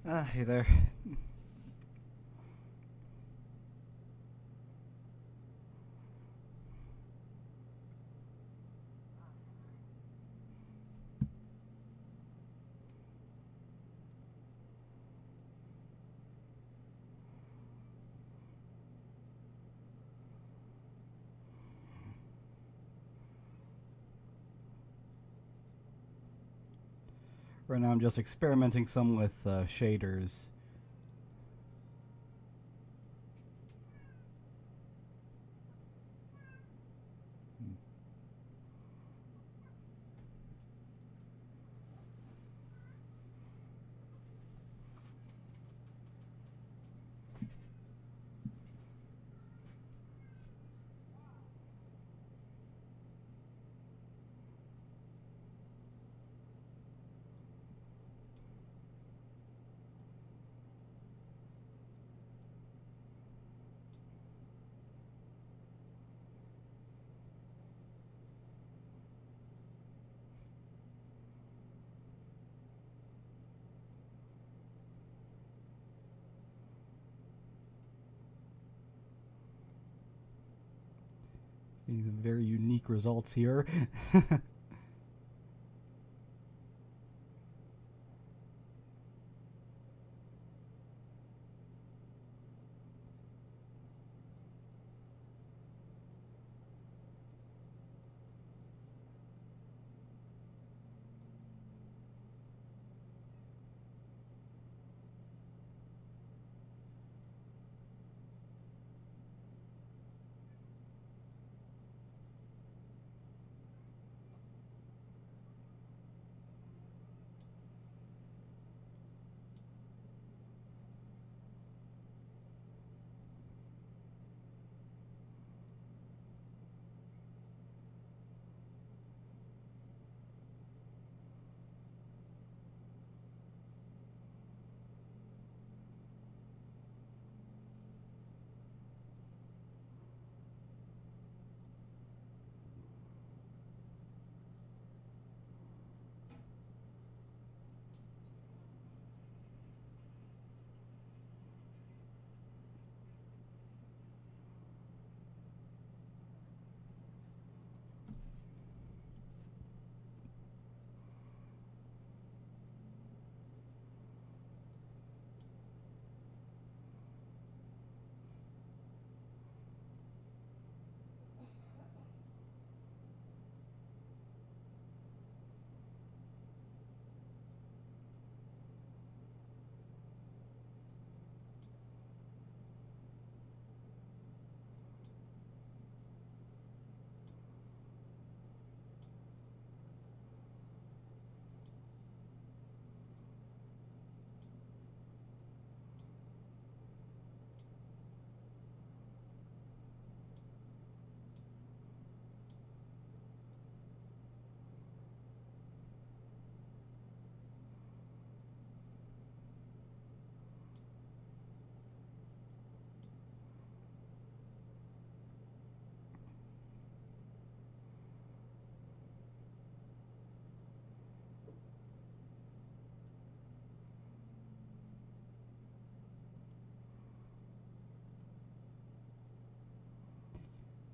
Hey there. Right now I'm just experimenting some with shaders. Getting some very unique results here.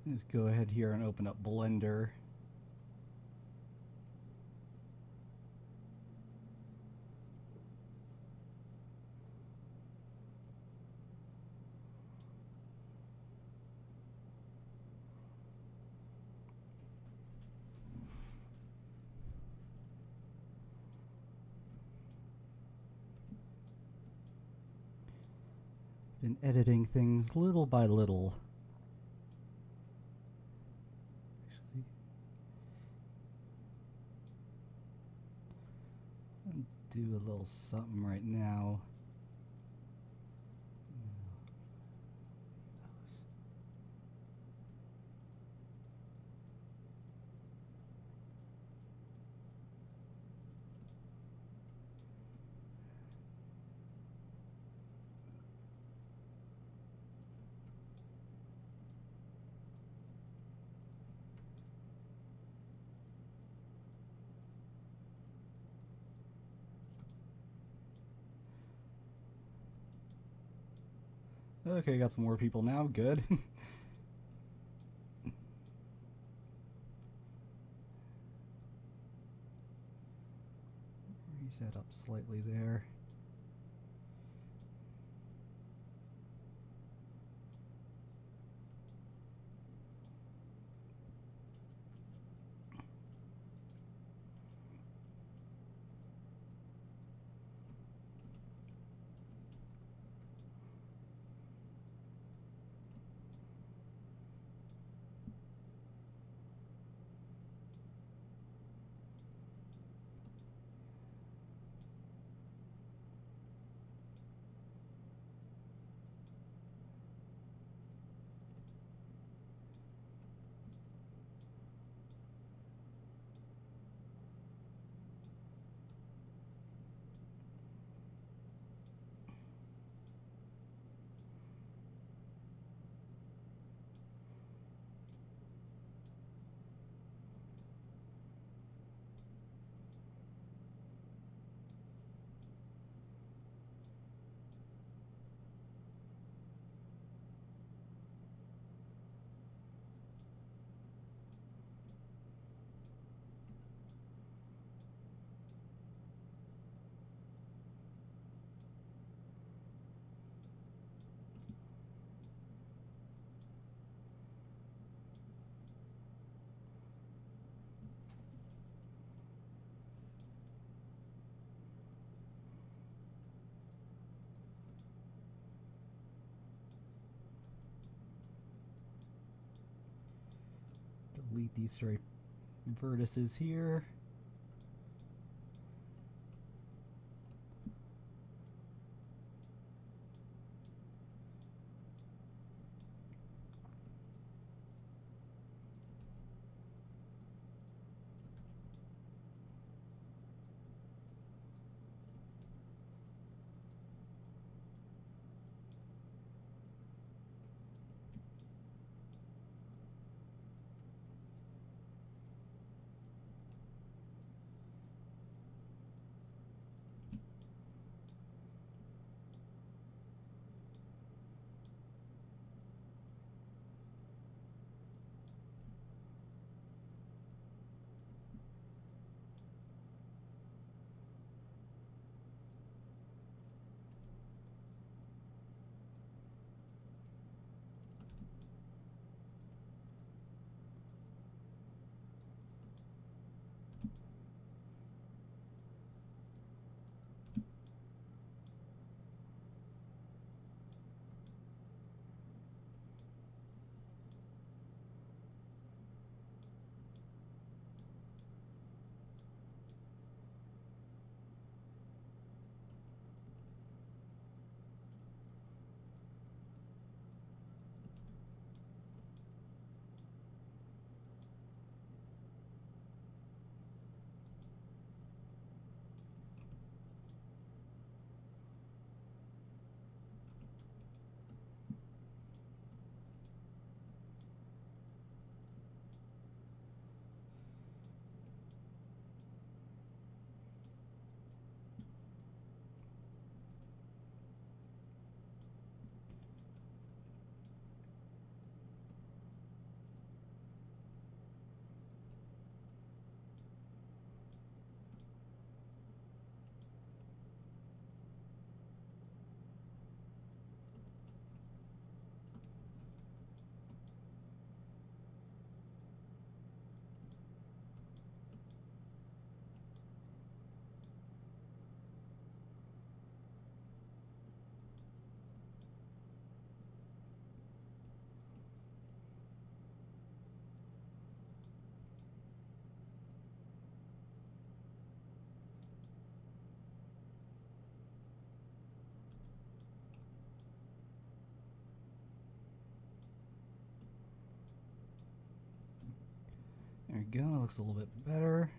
Let's go ahead here and open up Blender. Been editing things little by little. Do a little something right now. Okay, got some more people now. Good. Reset up slightly there. Delete these straight vertices here. There we go, looks a little bit better.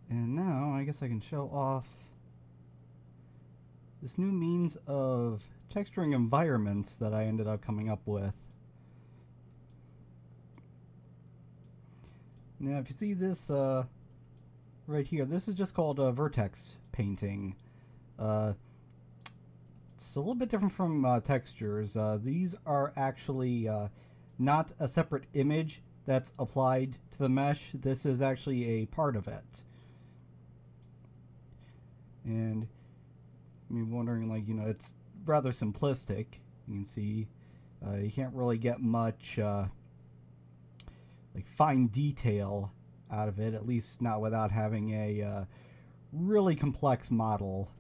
And now I guess I can show off this new means of texturing environments that I ended up coming up with. Now if you see this right here, this is just called vertex painting. It's a little bit different from textures. These are actually not a separate image that's applied to the mesh. This is actually a part of it. And you're wondering, like, you know, it's rather simplistic. You can see you can't really get much like fine detail out of it, at least not without having a really complex model.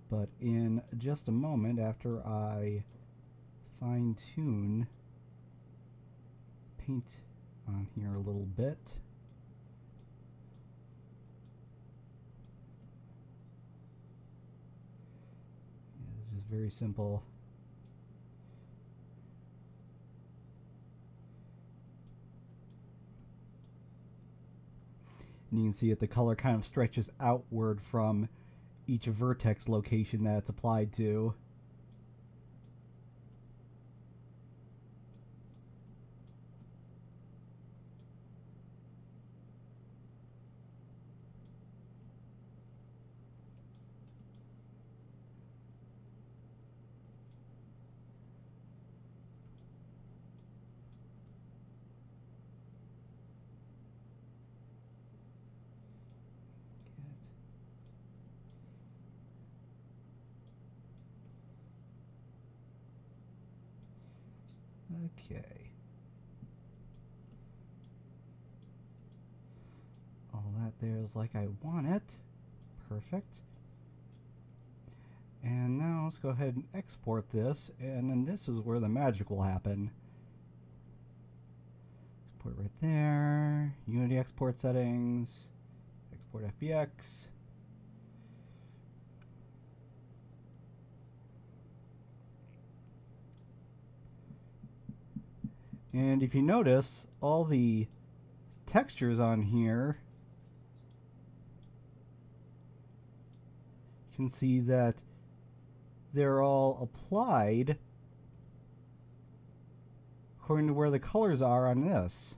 But in just a moment, after I fine-tune paint on here a little bit, it's just very simple. And you can see that the color kind of stretches outward from each vertex location that it's applied to. Okay. All that there is like I want it. Perfect. And now let's go ahead and export this, and then this is where the magic will happen. Export right there. Unity export settings. Export FBX. And if you notice, all the textures on here, you can see that they're all applied according to where the colors are on this.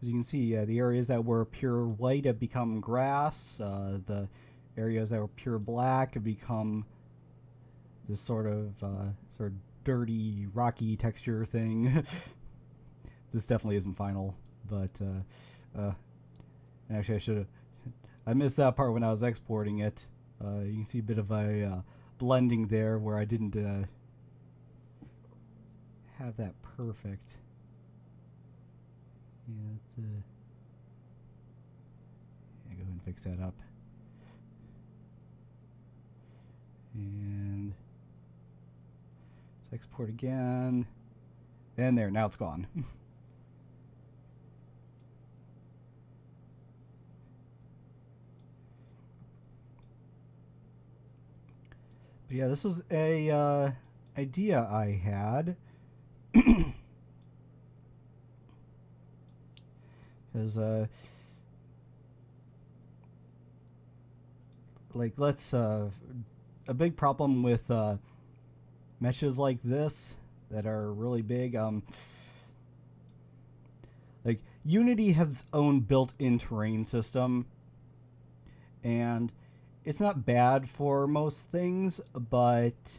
As you can see, the areas that were pure white have become grass. The areas that were pure black have become this sort of dirty, rocky texture thing. This definitely isn't final, but actually I missed that part when I was exporting it. You can see a bit of a blending there where I didn't have that perfect. Yeah, let's go ahead and fix that up. And let's export again. And there, now it's gone. But yeah, this was a idea I had. Because like a big problem with meshes like this that are really big, like Unity has its own built-in terrain system, and it's not bad for most things, but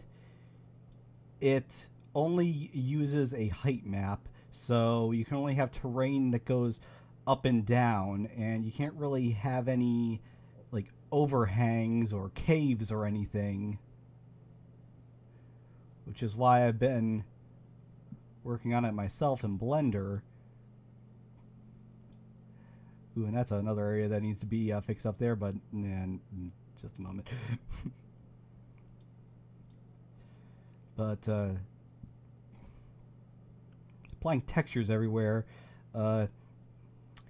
it only uses a height map, so you can only have terrain that goes up and down, and you can't really have any like overhangs or caves or anything, which is why I've been working on it myself in Blender. Ooh, and that's another area that needs to be fixed up there, but in just a moment. But applying textures everywhere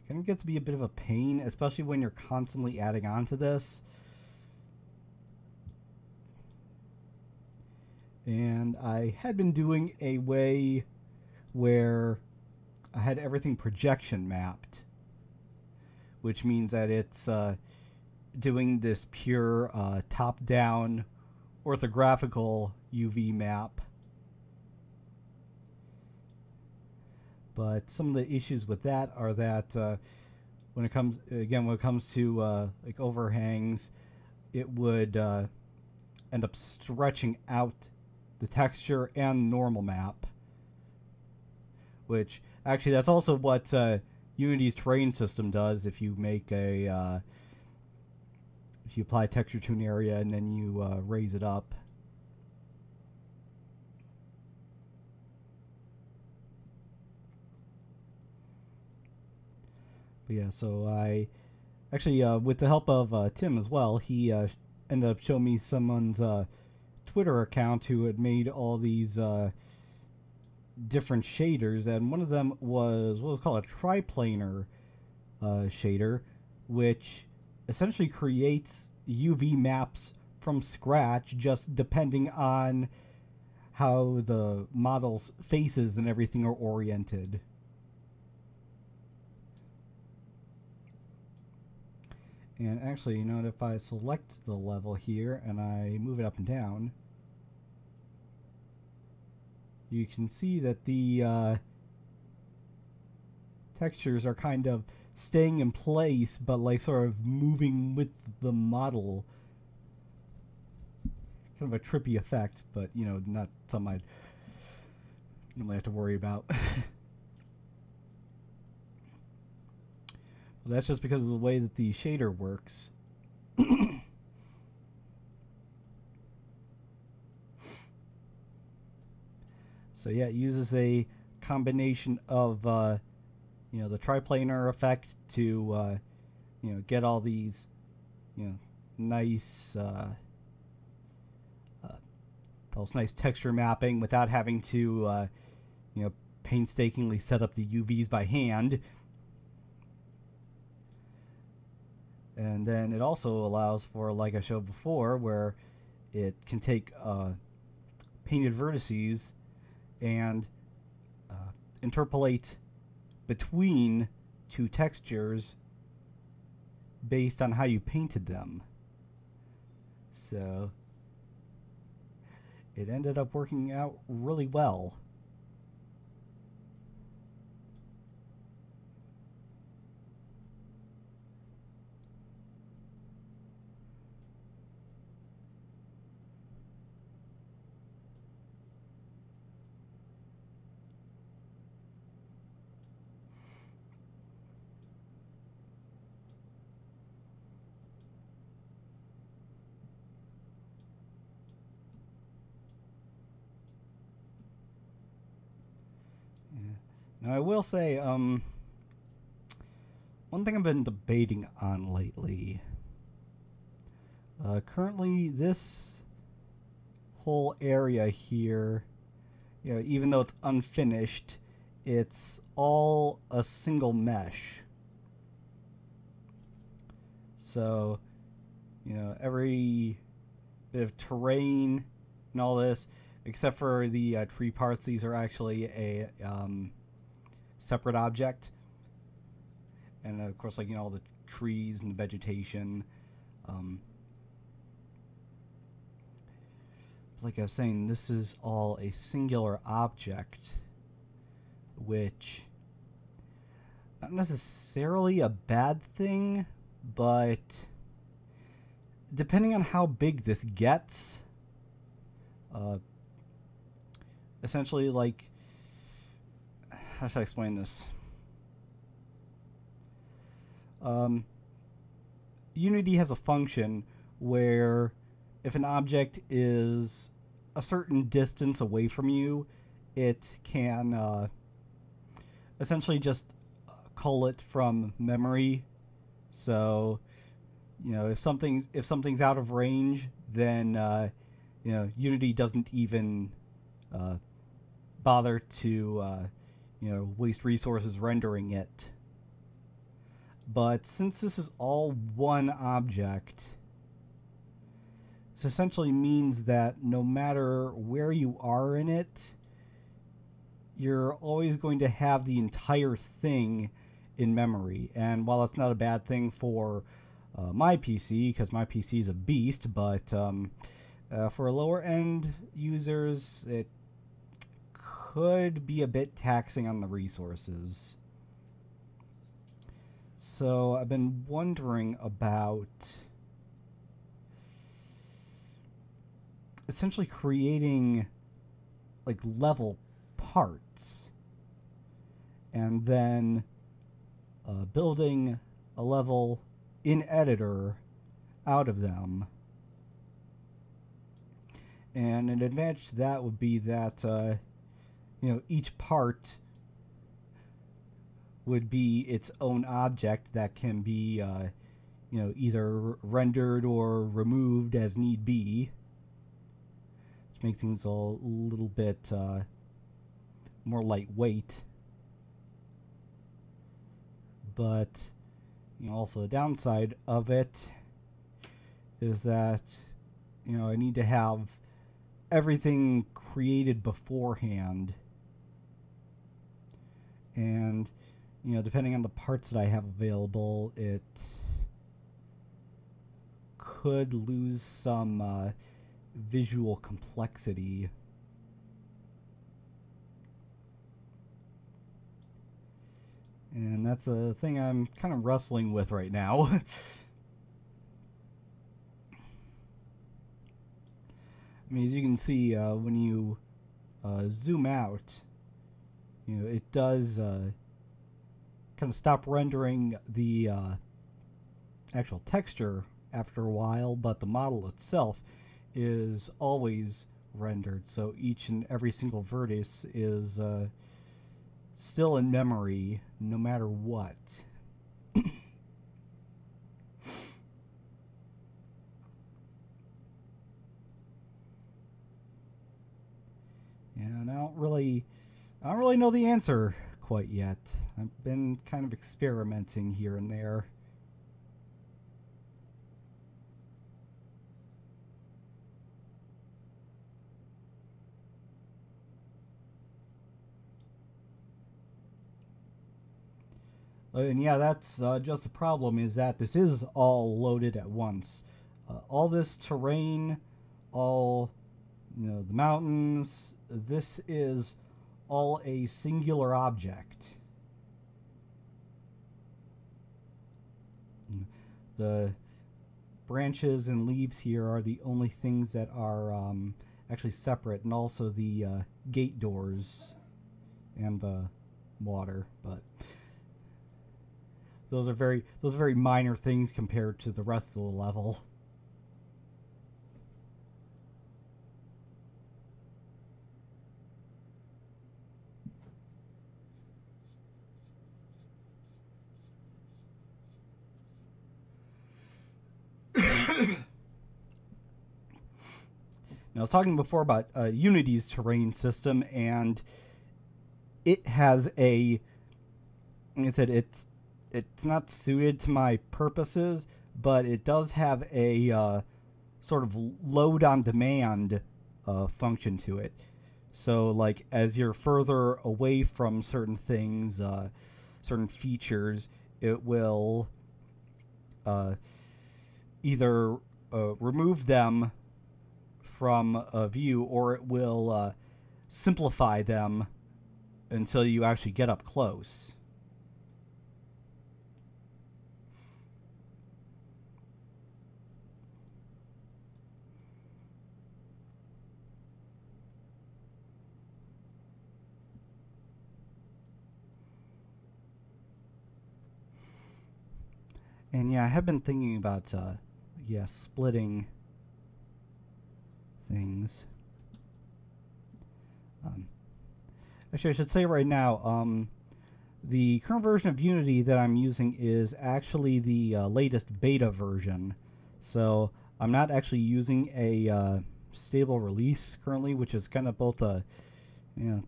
kind of gets to be a bit of a pain, especially when you're constantly adding on to this. And I had been doing a way where I had everything projection mapped, which means that it's doing this pure top-down orthographical UV map But some of the issues with that are that when it comes to like overhangs, it would end up stretching out the texture and normal map, which actually that's also what Unity's terrain system does. If you make a if you apply texture to an area and then you raise it up. But yeah, so I actually, with the help of Tim as well, he ended up showing me someone's Twitter account who had made all these different shaders, and one of them was what was called a triplanar shader, which essentially creates UV maps from scratch, just depending on how the model's faces and everything are oriented. And actually, you know, if I select the level here and I move it up and down, you can see that the textures are kind of staying in place, but like sort of moving with the model. Kind of a trippy effect, but you know, not something I'd normally have to worry about. Well, that's just because of the way that the shader works. So yeah, it uses a combination of you know, the triplanar effect to you know, get all these, you know, nice those nice texture mapping without having to you know, painstakingly set up the UVs by hand. And then it also allows for, like I showed before, where it can take painted vertices and interpolate between two textures based on how you painted them. So it ended up working out really well. Now, I will say, one thing I've been debating on lately. Currently, this whole area here, you know, even though it's unfinished, it's all a single mesh. So, you know, every bit of terrain and all this, except for the tree parts, these are actually a separate object. And of course, like, you know, all the trees and the vegetation. Like I was saying, this is all a singular object, which not necessarily a bad thing, but depending on how big this gets, essentially, like, how should I explain this? Unity has a function where if an object is a certain distance away from you, it can essentially just cull it from memory. So, you know, if something's out of range, then you know, Unity doesn't even bother to you know, waste resources rendering it. But since this is all one object, this essentially means that no matter where you are in it, you're always going to have the entire thing in memory. And while that's not a bad thing for my PC, because my PC is a beast, but for lower end users, it could be a bit taxing on the resources. So I've been wondering about essentially creating like level parts and then building a level in editor out of them. And an advantage to that would be that each part would be its own object that can be either rendered or removed as need be, which makes things a little bit more lightweight. But also the downside of it is that I need to have everything created beforehand, and depending on the parts that I have available, it could lose some visual complexity. And that's a thing I'm kind of wrestling with right now. I mean, as you can see, when you zoom out, it does kind of stop rendering the actual texture after a while, but the model itself is always rendered. So each and every single vertex is still in memory, no matter what. And I don't really know the answer quite yet. I've been kind of experimenting here and there. And yeah, that's just the problem, is that this is all loaded at once. All this terrain, all the mountains, this is all a singular object. The branches and leaves here are the only things that are actually separate, and also the gate doors and the water, but those are very minor things compared to the rest of the level. Now, I was talking before about Unity's terrain system, and it has like I said, it's not suited to my purposes, but it does have a sort of load on demand function to it. So, like, as you're further away from certain things, certain features, it will either remove them from a view, or it will simplify them until you actually get up close. And yeah, I have been thinking about splitting things. Actually, I should say right now, the current version of Unity that I'm using is actually the latest beta version. So I'm not actually using a stable release currently, which is kind of both a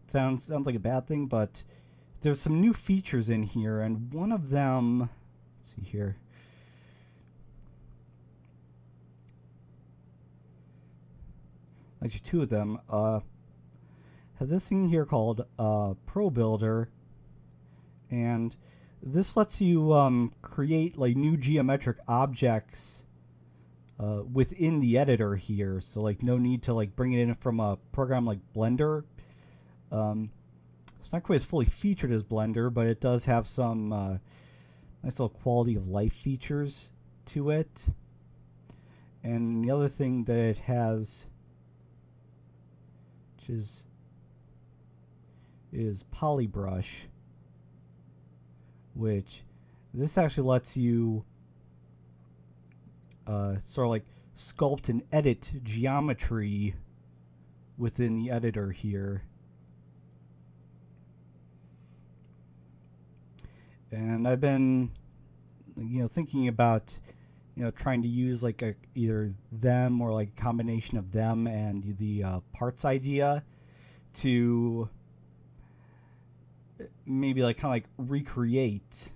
sounds like a bad thing, but there's some new features in here, and one of them, let's see here. Actually, two of them have this thing here called Pro Builder, and this lets you create like new geometric objects within the editor here. So like no need to like bring it in from a program like Blender. It's not quite as fully featured as Blender, but it does have some nice little quality of life features to it. And the other thing that it has, which is Polybrush, which this actually lets you sort of like sculpt and edit geometry within the editor here. And I've been, thinking about, trying to use like either them or like a combination of them and the parts idea to maybe like kind of like recreate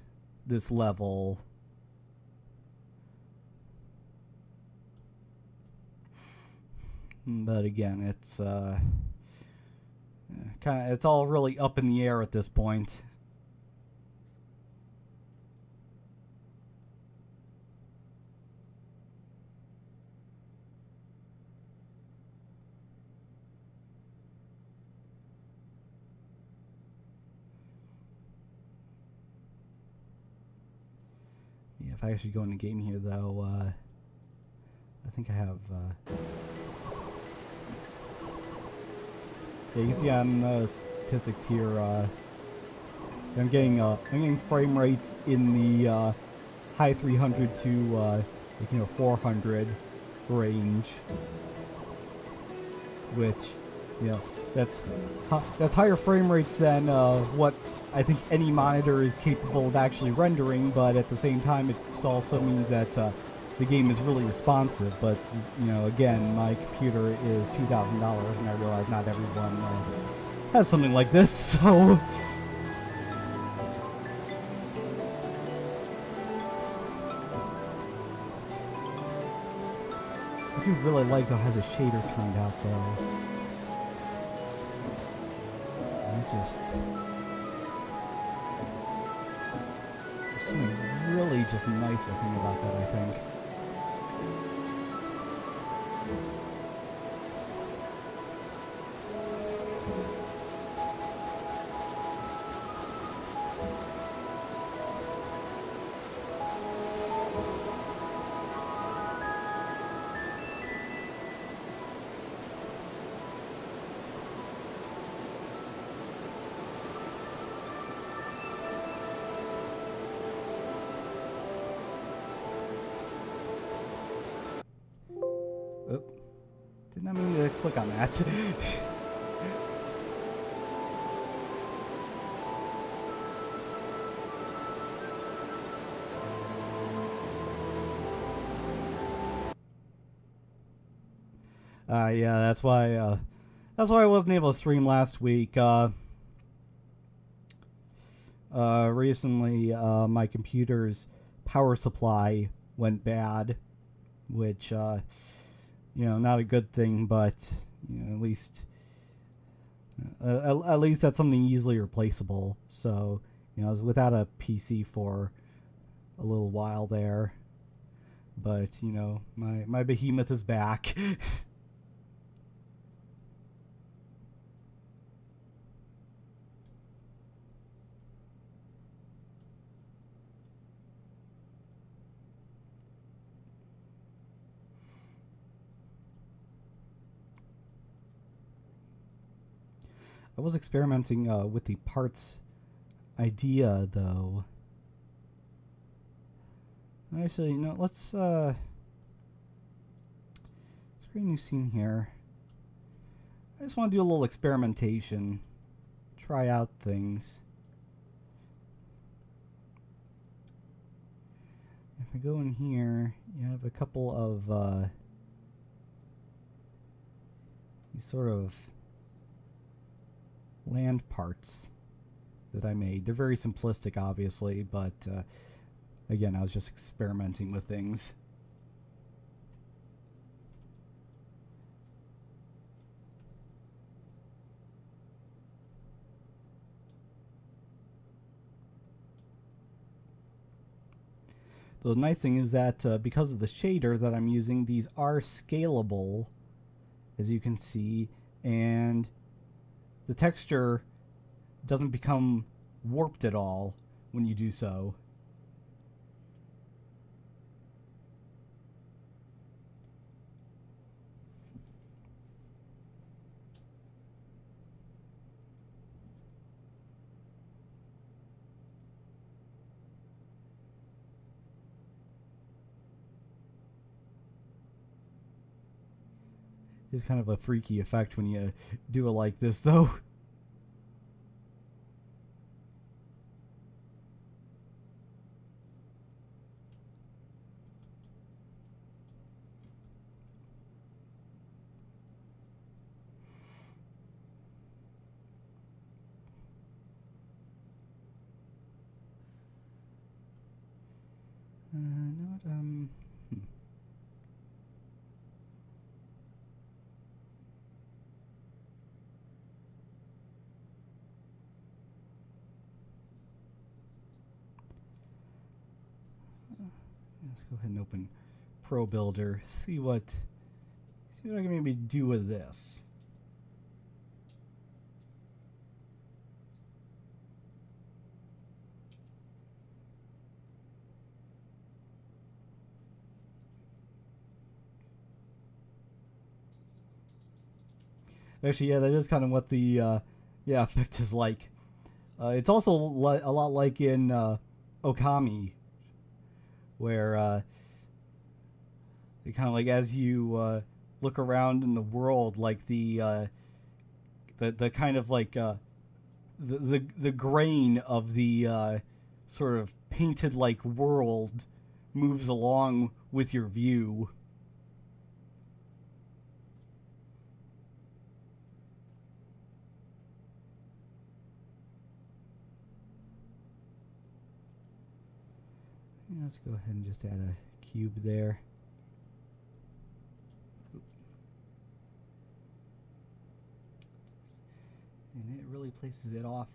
this level. But again, it's it's all really up in the air at this point. Yeah, if I actually go in the game here, though, I think I have. Yeah, you can see on statistics here. I'm getting frame rates in the high 300 to 400 range, which that's higher frame rates than what I think any monitor is capable of actually rendering. But at the same time, it also means that the game is really responsive. But again, my computer is $2,000, and I realize not everyone has something like this. So I do really like how it has a shader turned out, though. There's something really just nice looking about that, I think. Oop. Did not mean to click on that. Yeah, that's why I wasn't able to stream last week. Recently, my computer's power supply went bad, which not a good thing, but at least that's something easily replaceable. So I was without a PC for a little while there, but my behemoth is back. I was experimenting with the parts idea, though. Actually, let's create a new scene here. I just want to do a little experimentation, try out things. If I go in here, you have a couple of these sort of land parts that I made. They're very simplistic, obviously, but again, I was just experimenting with things. The nice thing is that because of the shader that I'm using, these are scalable, as you can see, and the texture doesn't become warped at all when you do so. It's kind of a freaky effect when you do it like this, though. Let's go ahead and open Pro Builder. See what I can maybe do with this. Actually, yeah, that is kind of what the effect is like. It's also a lot like in Okami, where they kind of like, as you look around in the world, like the kind of like the grain of the sort of painted like world moves along with your view. Let's go ahead and just add a cube there. And it really places it off.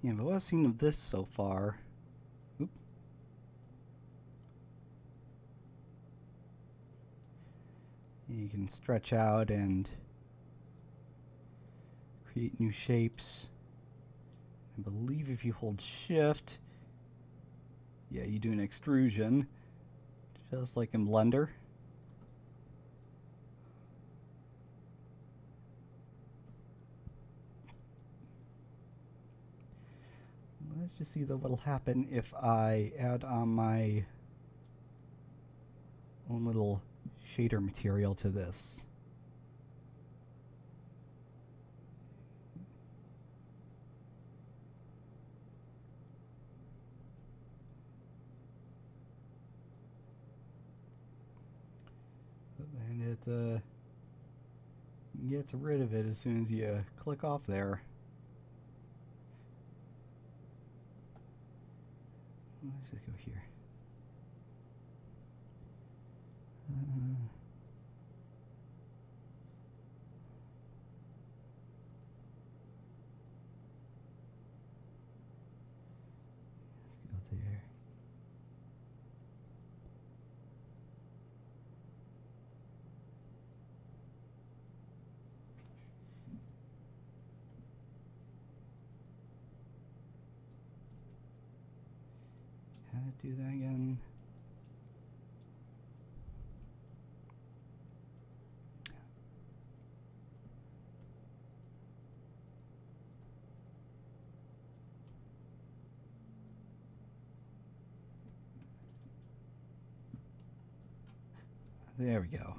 Yeah, but what I've seen of this so far... Oop. You can stretch out and create new shapes. I believe if you hold shift, yeah, you do an extrusion, just like in Blender. Let's just see though what'll happen if I add on my own little shader material to this. And it gets rid of it as soon as you click off there. Let's just go here. Let's go there. How to do that again? There we go.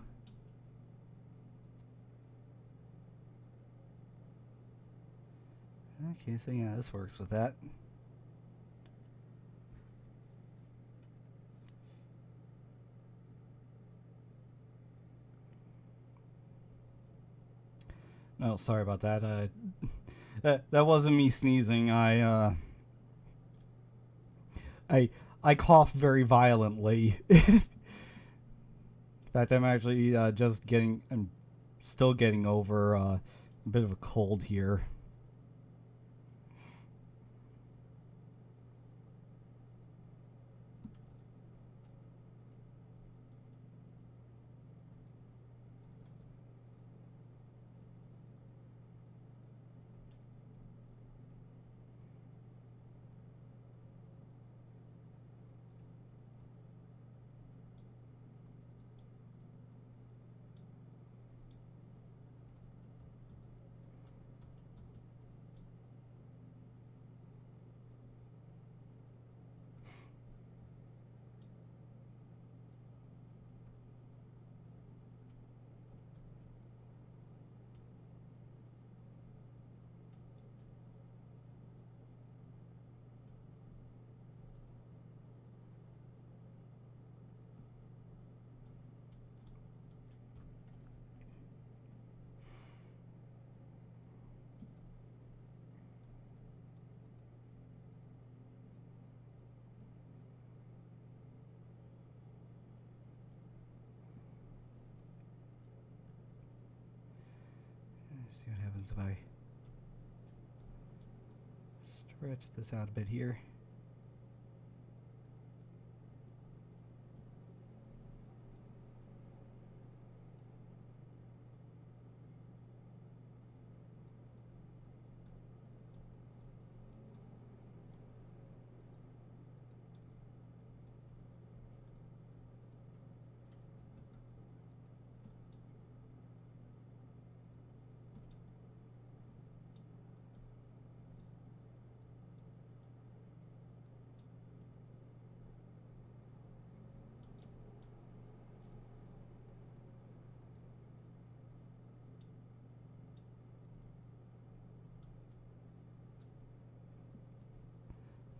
Okay, so yeah, this works with that. Oh, sorry about that. That wasn't me sneezing. I I cough very violently. In fact, I'm actually I'm still getting over a bit of a cold here. Let's see what happens if I stretch this out a bit here.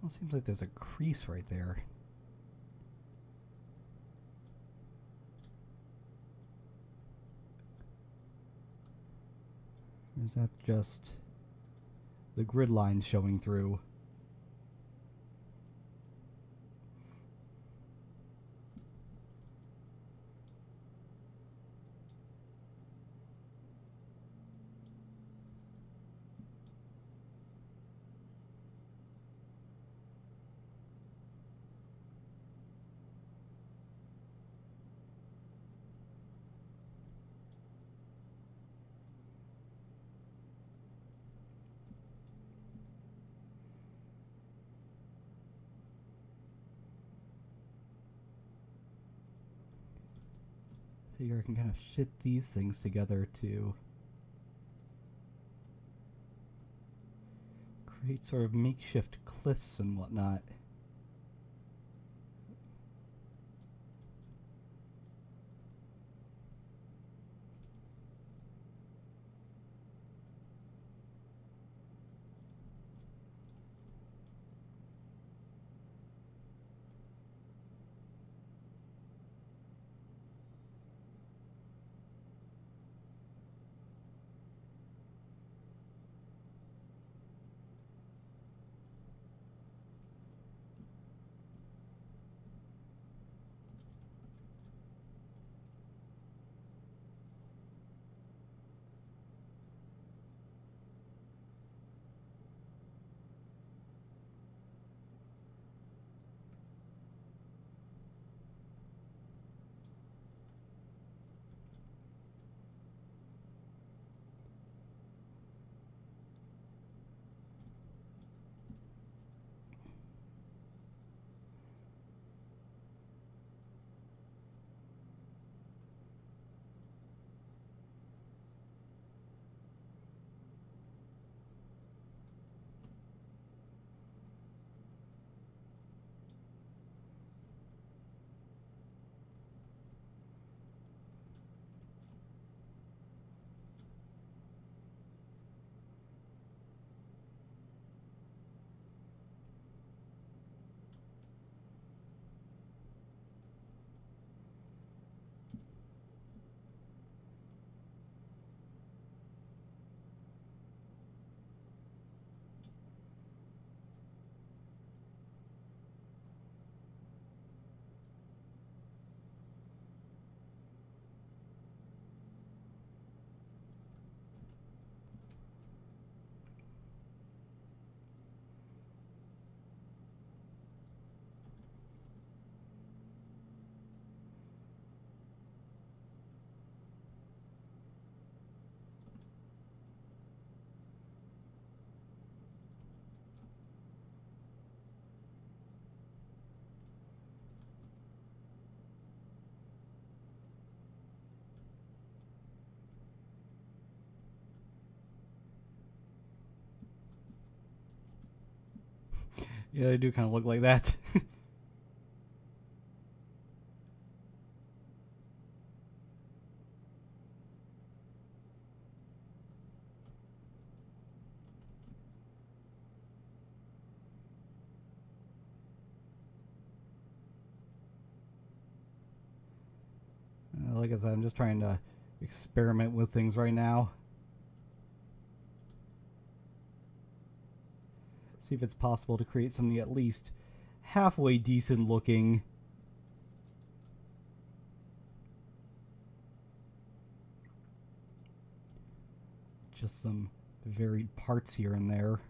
Well, it seems like there's a crease right there. Or is that just the grid lines showing through? Figure I can kind of fit these things together to create sort of makeshift cliffs and whatnot. Yeah, they do kind of look like that. Like I said, I'm just trying to experiment with things right now. See if it's possible to create something at least halfway decent looking. Just some varied parts here and there.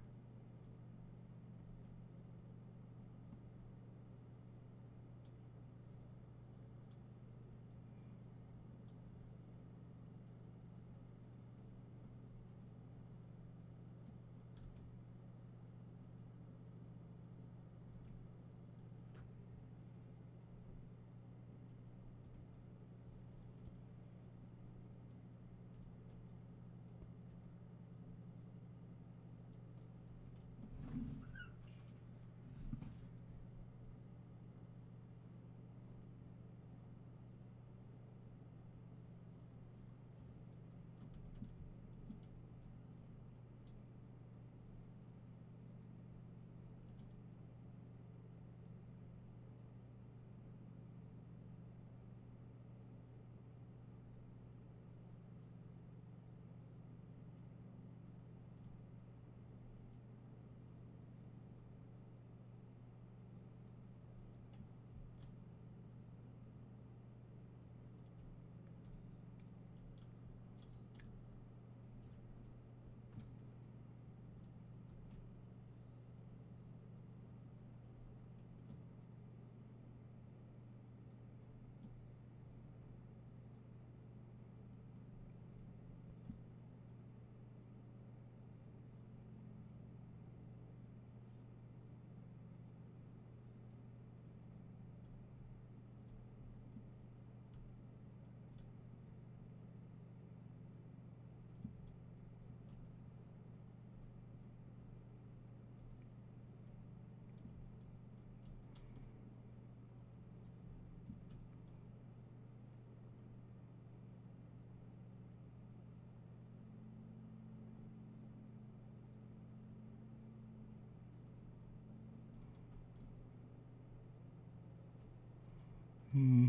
Hmm.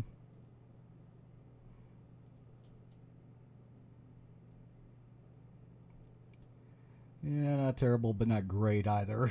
Yeah, not terrible, but not great either.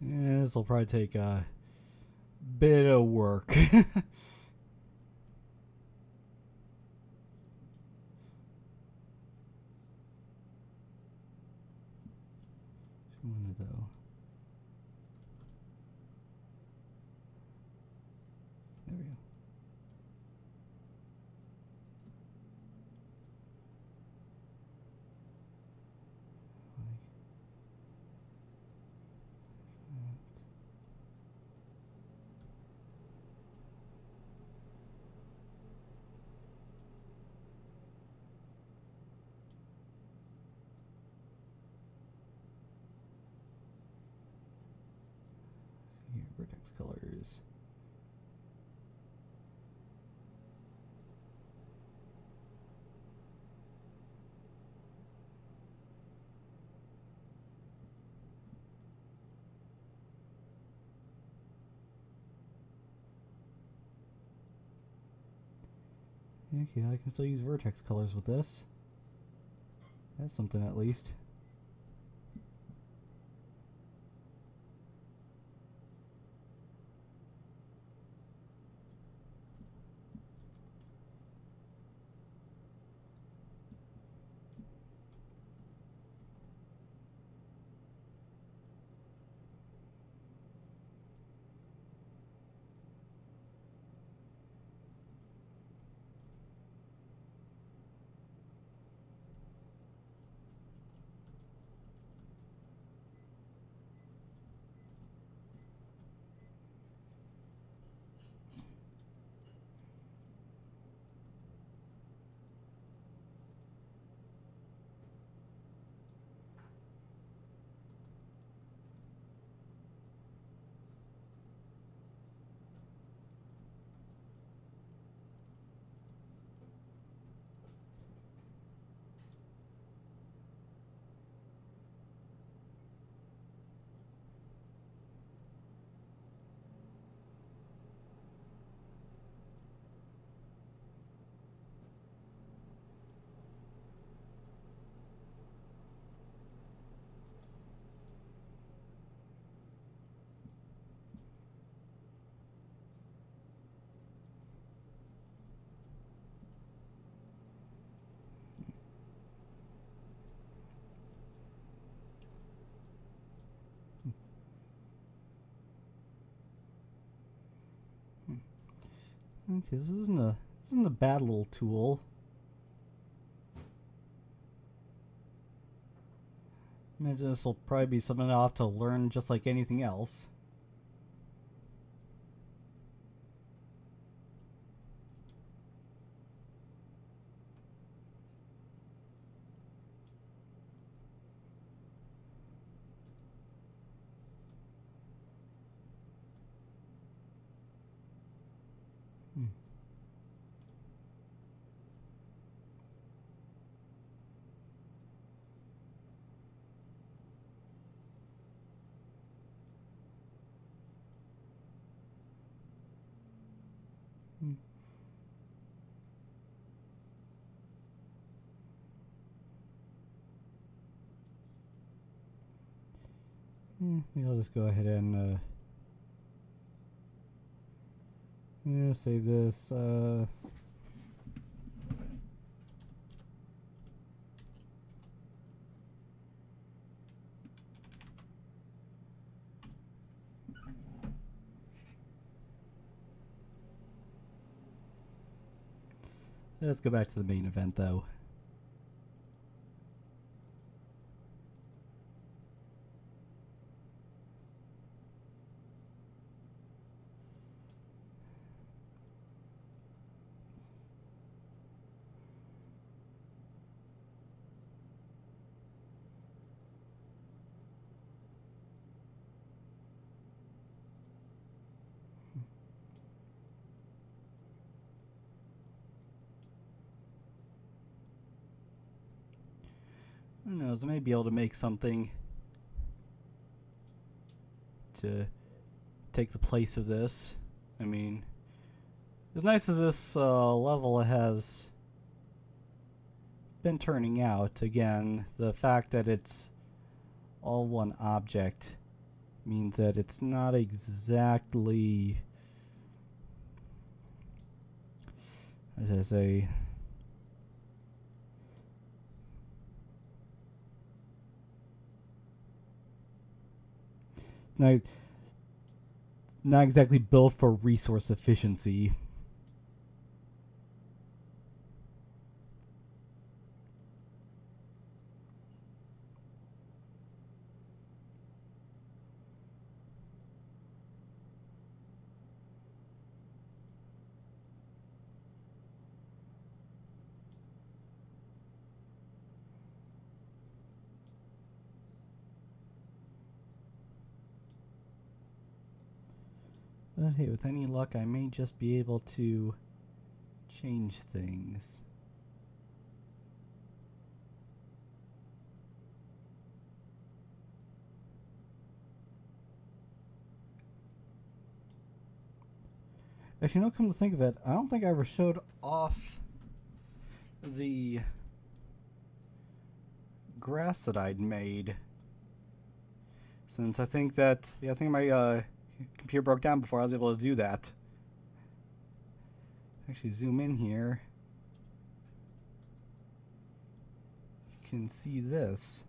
Yeah, this will probably take a bit of work. Though. There we go. Here, vertex colors. Okay, I can still use vertex colors with this. That's something at least. Okay, this isn't a bad little tool. Imagine this will probably be something I'll have to learn just like anything else. Maybe I'll just go ahead and save this. Let's go back to the main event, though. Who knows, I may be able to make something to take the place of this. I mean, as nice as this level has been turning out, again, the fact that it's all one object means that it's not exactly, as I say, not exactly built for resource efficiency. But hey, with any luck, I may just be able to change things. Actually, no, come to think of it, I don't think I ever showed off the grass that I'd made, since I think that, yeah, I think my computer broke down before I was able to do that. Actually, zoom in here. You can see this.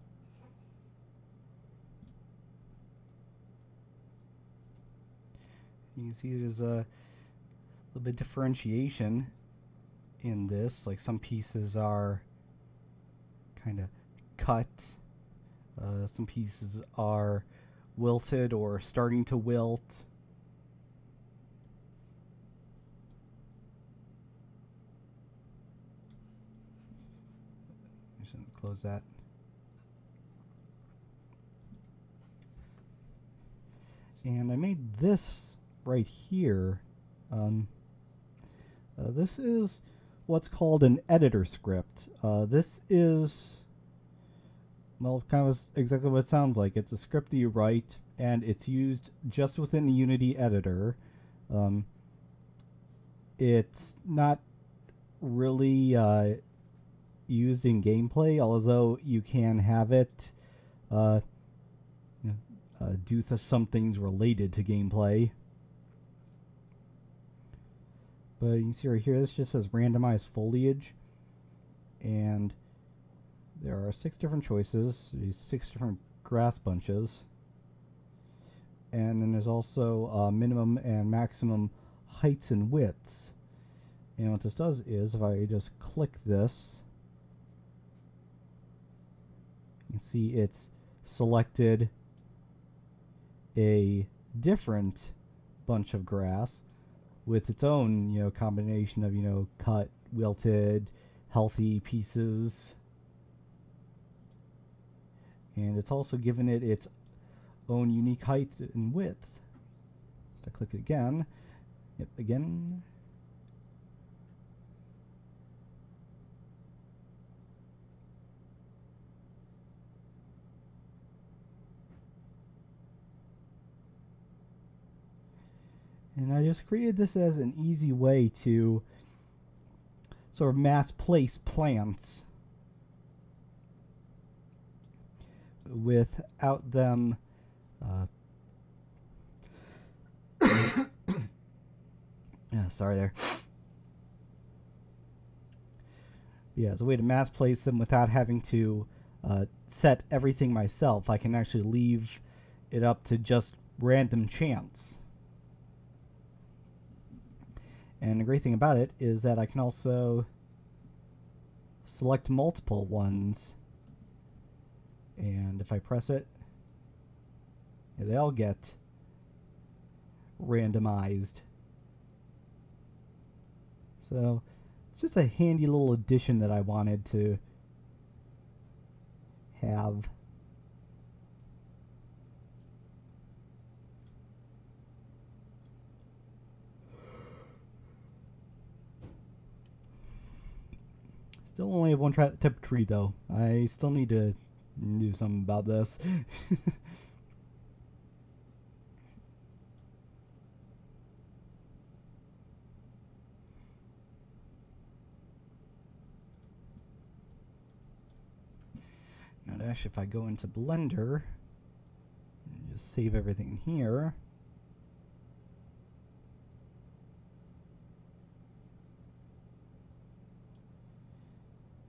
You can see there's a little bit of differentiation in this. Like some pieces are kind of cut. Some pieces are wilted or starting to wilt. I shouldn't close that. And I made this right here. This is what's called an editor script. This is, well, kind of exactly what it sounds like. It's a script that you write, and it's used just within the Unity editor. It's not really used in gameplay, although you can have it do some things related to gameplay. But you can see right here, this just says randomized foliage, and there are 6 different choices, these 6 different grass bunches, and then there's also minimum and maximum heights and widths. And what this does is, if I just click this, you can see it's selected a different bunch of grass with its own, combination of, cut, wilted, healthy pieces. And it's also given it its own unique height and width. If I click it again, yep, again. And I just created this as an easy way to sort of mass place plants without them yeah, sorry there. Yeah, it's a way to mass place them without having to set everything myself. I can actually leave it up to just random chance. And the great thing about it is that I can also select multiple ones. And if I press it, they all get randomized. So it's just a handy little addition that I wanted to have. Still only have one type of tree though. I still need to do something about this. Now dash, if I go into Blender and just save everything here,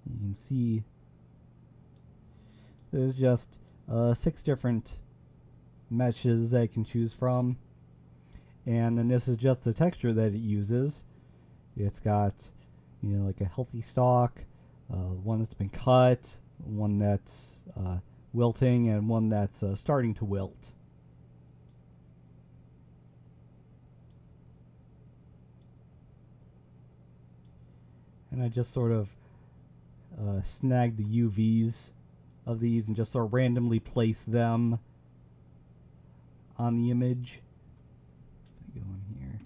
you can see there's just 6 different meshes that I can choose from, and then this is just the texture that it uses. It's got, like a healthy stalk, one that's been cut, one that's wilting, and one that's starting to wilt. And I just sort of snag the UVs of these and just sort of randomly place them on the image. If I go in here,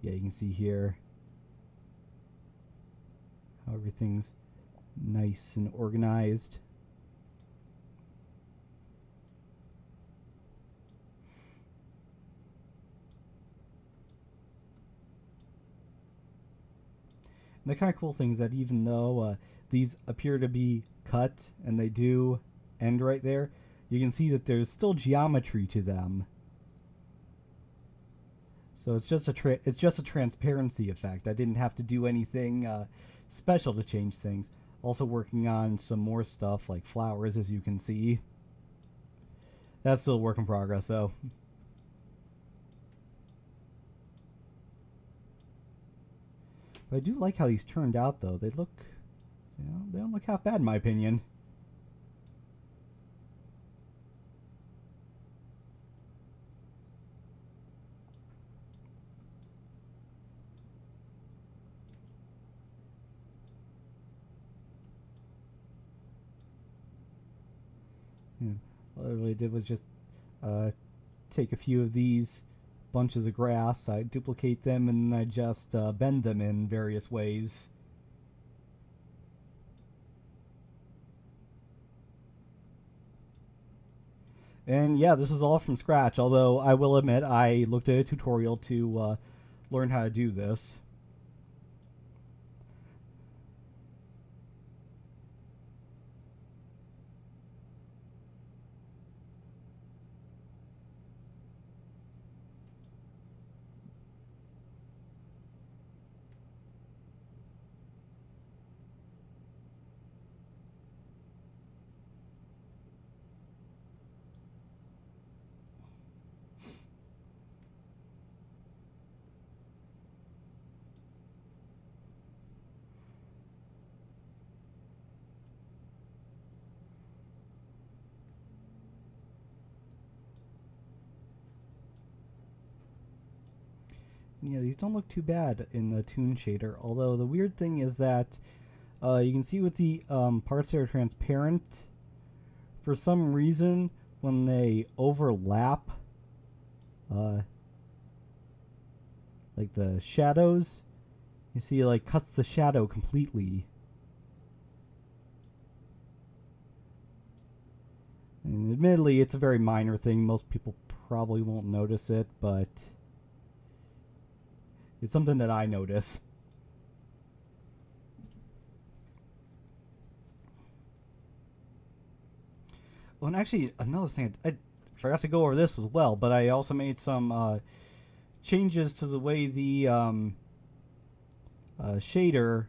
yeah, you can see here how everything's nice and organized. And the kind of cool thing is that even though these appear to be cut, and they do end right there, you can see that there's still geometry to them. So it's just a transparency effect. I didn't have to do anything special to change things. Also working on some more stuff like flowers, as you can see. That's still a work in progress, though. But I do like how these turned out, though. They look, they don't look half bad in my opinion. Yeah. All I really did was just take a few of these bunches of grass, I duplicate them, and I just bend them in various ways. And yeah, this is all from scratch, although I will admit I looked at a tutorial to learn how to do this. Yeah, these don't look too bad in the toon shader, although the weird thing is that you can see with the parts that are transparent, for some reason, when they overlap, like the shadows, you see it like cuts the shadow completely. And admittedly, it's a very minor thing. Most people probably won't notice it, but it's something that I notice. Oh, and actually, another thing, I forgot to go over this as well, but I also made some changes to the way the shader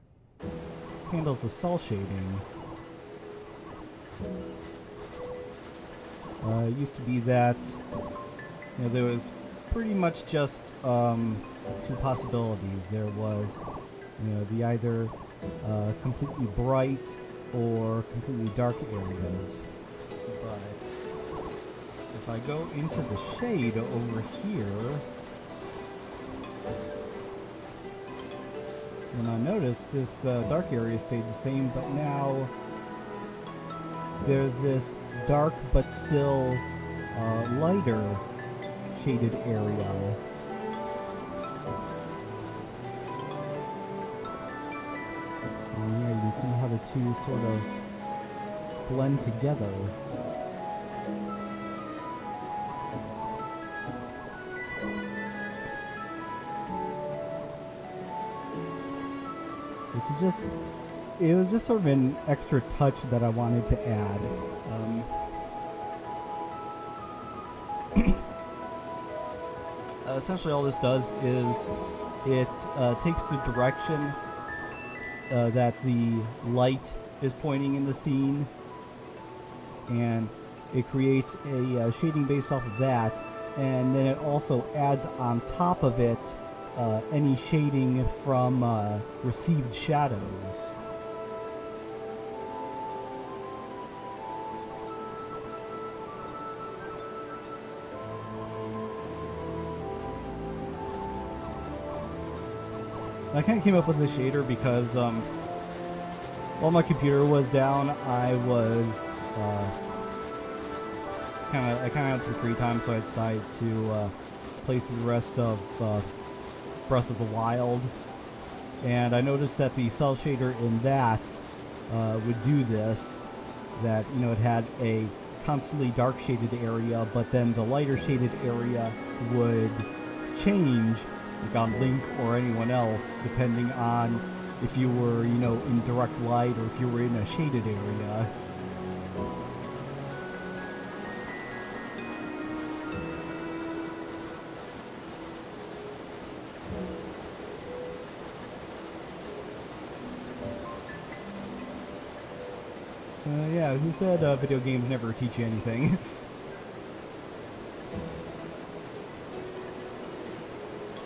handles the cell shading. It used to be that there was pretty much just two possibilities. There was the either completely bright or completely dark areas. But if I go into the shade over here, then I notice this dark area stayed the same, but now there's this dark but still lighter shaded area. And yeah, you can see how the two sort of blend together. It was just sort of an extra touch that I wanted to add. Essentially all this does is it takes the direction that the light is pointing in the scene, and it creates a shading based off of that, and then it also adds on top of it any shading from received shadows. I kind of came up with this shader because while my computer was down, I was I kind of had some free time, so I decided to play through the rest of Breath of the Wild, and I noticed that the cell shader in that would do this, that it had a constantly dark shaded area, but then the lighter shaded area would change, like on Link or anyone else, depending on if you were, you know, in direct light or if you were in a shaded area. So yeah, who said video games never teach you anything?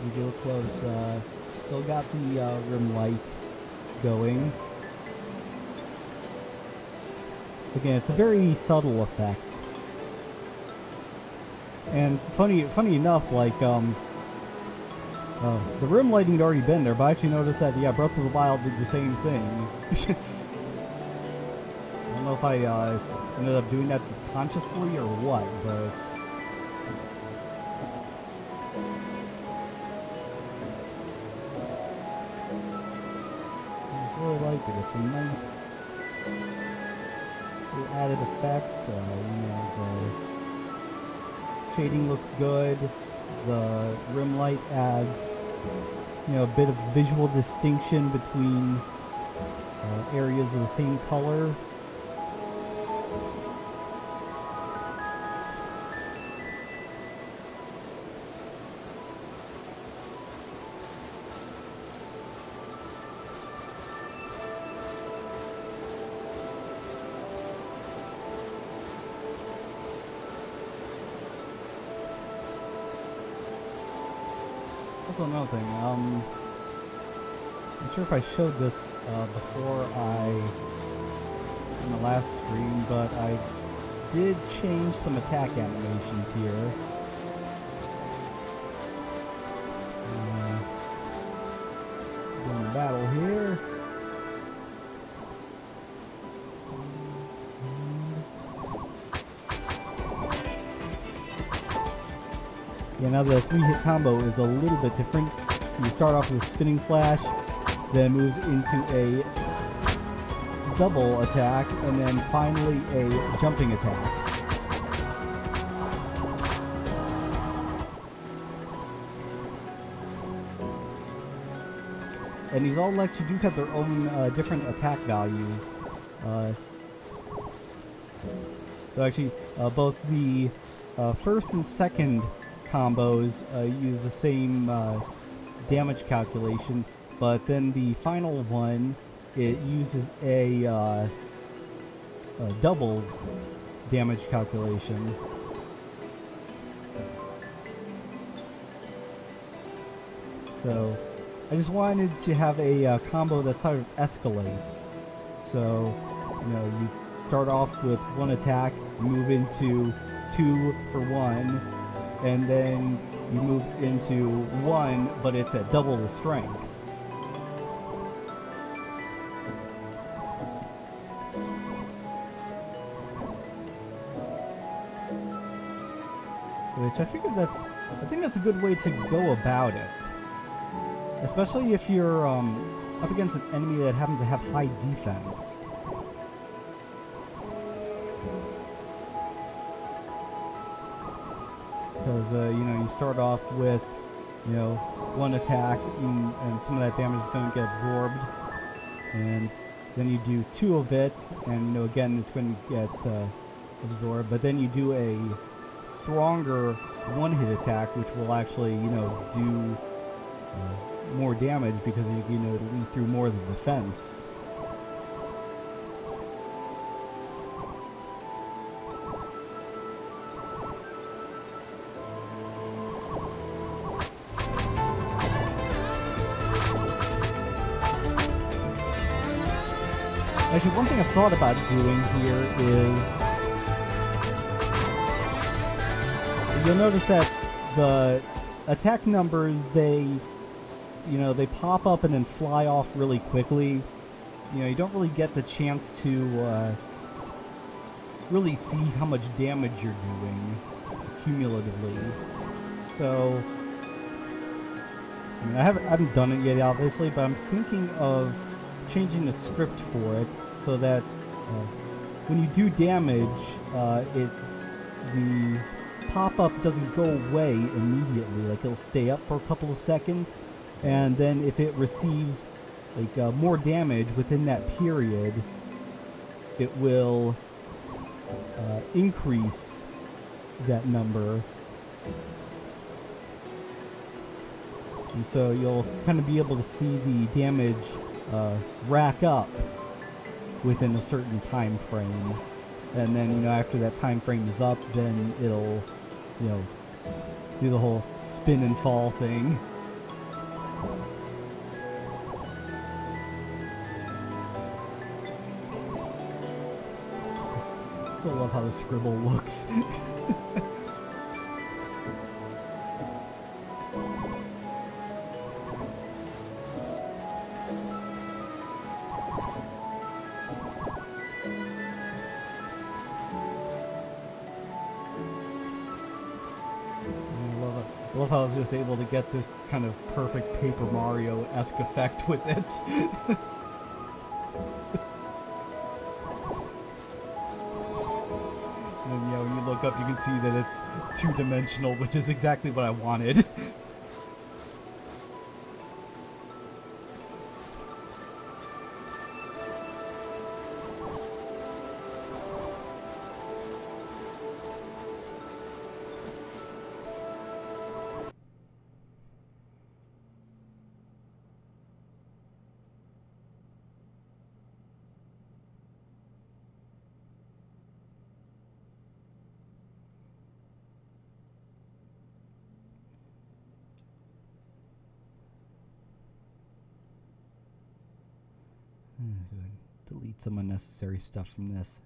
You go close. Still got the rim light going. Again, it's a very subtle effect. And funny enough, like the rim lighting had already been there, but I actually noticed that yeah, Breath of the Wild did the same thing. I don't know if I ended up doing that subconsciously or what, but I just really like it. It's a nice little added effect. You know, the shading looks good. The rim light adds, you know, a bit of visual distinction between areas of the same color. Also another thing, I'm not sure if I showed this before in the last stream, but I did change some attack animations here. Doing a battle here. Yeah, now the 3-hit combo is a little bit different. So you start off with a spinning slash, then moves into a double attack, and then finally a jumping attack. And these all actually do have their own different attack values. So actually, both the first and second combos use the same damage calculation, but then the final one, it uses a doubled damage calculation. So I just wanted to have a combo that sort of escalates. So, you know, you start off with one attack, move into 2 for 1, and then you move into 1, but it's at double the strength. Which I think that's a good way to go about it. Especially if you're up against an enemy that happens to have high defense. Because, you know, you start off with, you know, one attack, and some of that damage is going to get absorbed. And then you do 2 of it, and, you know, again, it's going to get absorbed. But then you do a stronger one-hit attack, which will actually, you know, do more damage because, you know, it'll lead through more of the defense. Actually, one thing I've thought about doing here is you'll notice that the attack numbers, they pop up and then fly off really quickly. You know, you don't really get the chance to really see how much damage you're doing cumulatively. So, I mean, I haven't done it yet, obviously, but I'm thinking of changing the script for it so that when you do damage, the pop-up doesn't go away immediately. Like, it'll stay up for a couple of seconds, and then if it receives more damage within that period, it will increase that number. And so you'll kind of be able to see the damage rack up within a certain time frame. And then, you know, after that time frame is up, then it'll, you know, do the whole spin and fall thing. Still love how the scribble looks. I love how I was just able to get this kind of perfect Paper Mario-esque effect with it. And, you know, when you look up, you can see that it's two-dimensional, which is exactly what I wanted. Delete some unnecessary stuff from this.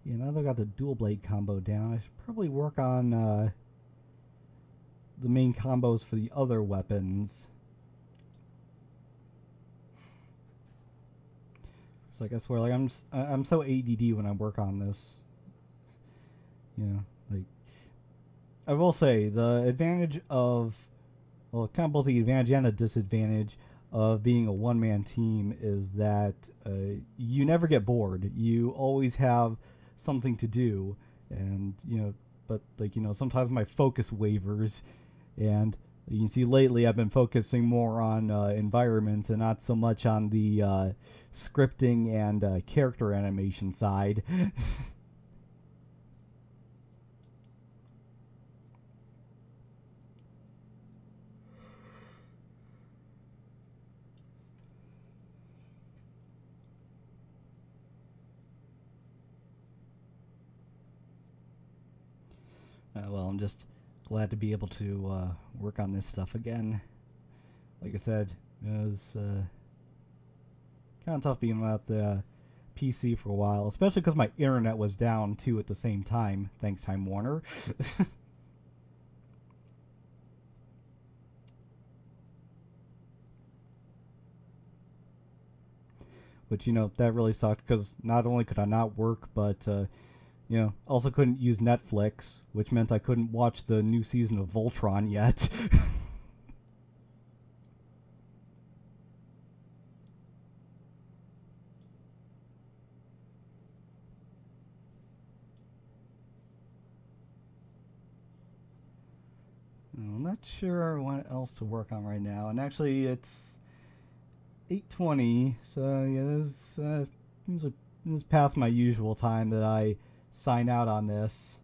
Yeah, now that I got the dual blade combo down, I should probably work on the main combos for the other weapons. It's like, I swear, like I'm so ADD when I work on this. You know, like, I will say the advantage of, well, kind of both the advantage and a disadvantage of being a one-man team is that you never get bored. You always have something to do, and you know, but like, you know, sometimes my focus wavers, and you can see lately I've been focusing more on environments and not so much on the scripting and character animation side. Well, I'm just glad to be able to work on this stuff again. Like I said, it was kind of tough being without the PC for a while, especially because my internet was down too at the same time. Thanks, Time Warner. Which, you know, that really sucked because not only could I not work, but you know, also couldn't use Netflix, which meant I couldn't watch the new season of Voltron yet. I'm not sure what else to work on right now, and actually it's 8:20, so yeah, this is past my usual time that I sign out on this.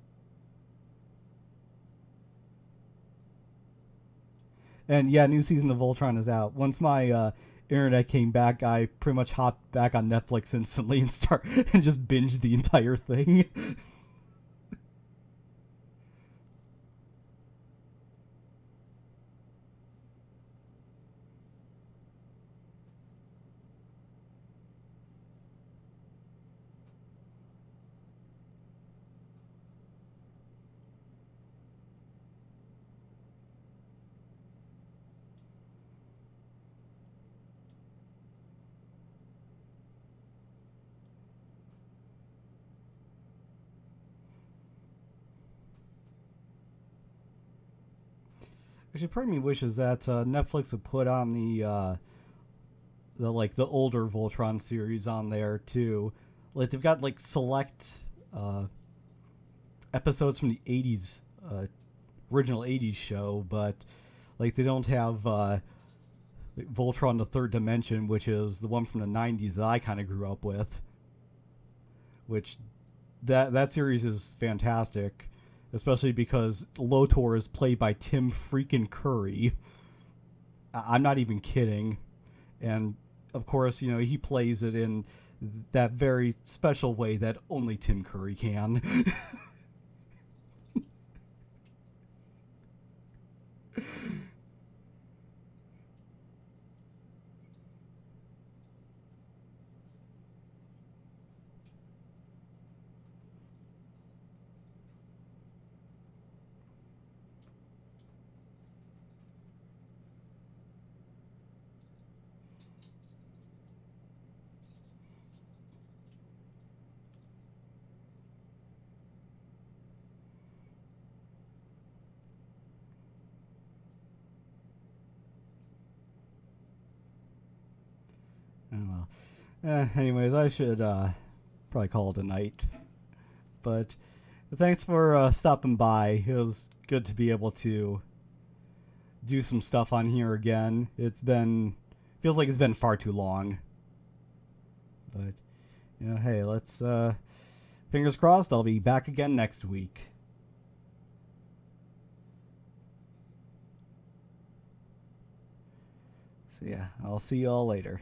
And yeah, new season of Voltron is out. Once my internet came back, I pretty much hopped back on Netflix instantly and just binged the entire thing. Actually, part of me wishes that Netflix would put on the older Voltron series on there too. Like they've got like select episodes from the '80s, original '80s show, but like they don't have Voltron: The Third Dimension, which is the one from the '90s that I kind of grew up with. Which that series is fantastic, especially because Lotor is played by Tim freaking Curry. I'm not even kidding, and of course, you know, he plays it in that very special way that only Tim Curry can. Oh, well. Anyways, I should probably call it a night. But thanks for stopping by. It was good to be able to do some stuff on here again. Feels like it's been far too long. But, you know, hey, let's, fingers crossed, I'll be back again next week. So yeah, I'll see you all later.